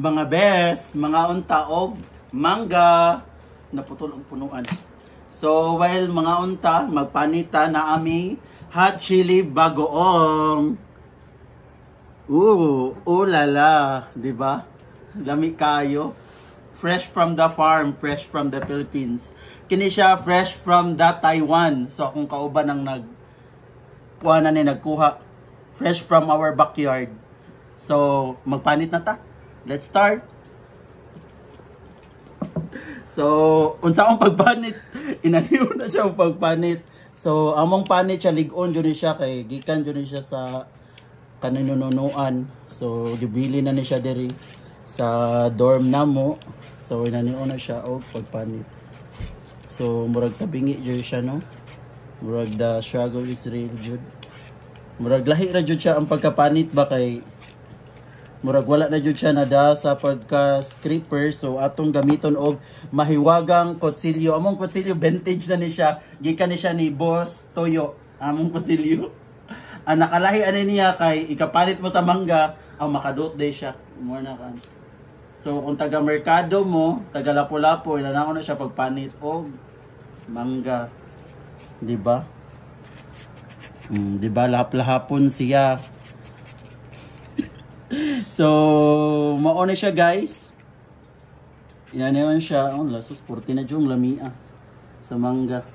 Mga best, mga unta og mangga naputol ang punuan. So while mga unta magpanita na ami hot chili bagoong. Lala, di ba? Lami kayo. Fresh from the farm, fresh from the Philippines. Kini siya fresh from the Taiwan. So akong kauban ang nagkuha. Fresh from our backyard. So magpanit na ta. Let's start. So, unsa ang pagpanit? Inaniw na siya ang pagpanit. So, among panit siya ligon jud siya kay gikan jud siya sa kaninunuan. So, gibili na ni siya diri sa dorm namo. So, inaniw na siya og pagpanit. So, murag tabingi jud siya no. Murag the struggle is real jud. Murag lahi ra jud siya ang pagkapanit ba kay murag wala na jud siya nada sa pagka-scraper. So atong gamiton og mahiwagang kutsilyo. Among kutsilyo vintage na ni siya. Gikan ni siya ni Boss Toyo. Among kutsilyo. Ang nakalahi ani niya kay ikapalit mo sa mangga, ang makadot day siya. More na kan. So kung taga merkado mo, taga Lapu-Lapu, ilanako na siya pagpanit og mangga. Di ba? Di ba lahap-lahapon siya. So, mauna siya guys. Yan siya. Oh, lasos, 40 na dyan lamia sa mangga.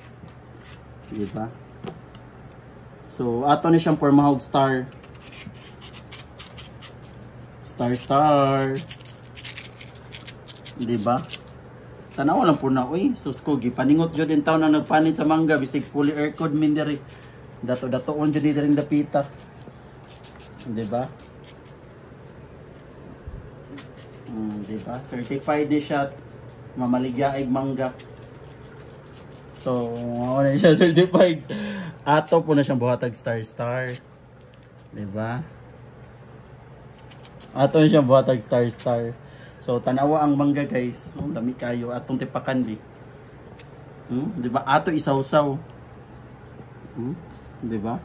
Diba? So, ato na siyang pormahog star. Star. Diba? Tanawa lang po na. Uy, suskogi. Paningot dyan din taon na nagpanit sa mangga. Bisig fully air-code min diri. Dato-datoon dyan din dapita. Diba? Diba? Certified di siya mamaligyaig mangga. So, ano na siya certified. Ato po na siyang buhatag star. Diba? Ato na siyang buhatag star. So, tanawa ang mangga guys. Oh, lami kayo. Atong tipakan di. Diba? Ato isaw-saw. Diba?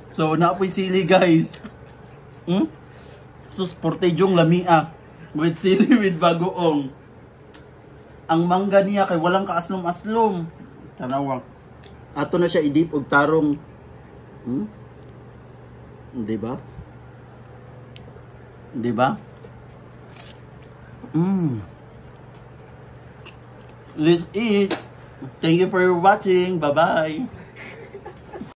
So, naapoy sili guys. So, portejong lamia. With sili with bagoong. Ang mangga niya kay walang kaaslom-aslom. Tanawang. Ato na siya idip og tarong. Diba? Let's eat. Thank you for watching. Bye-bye.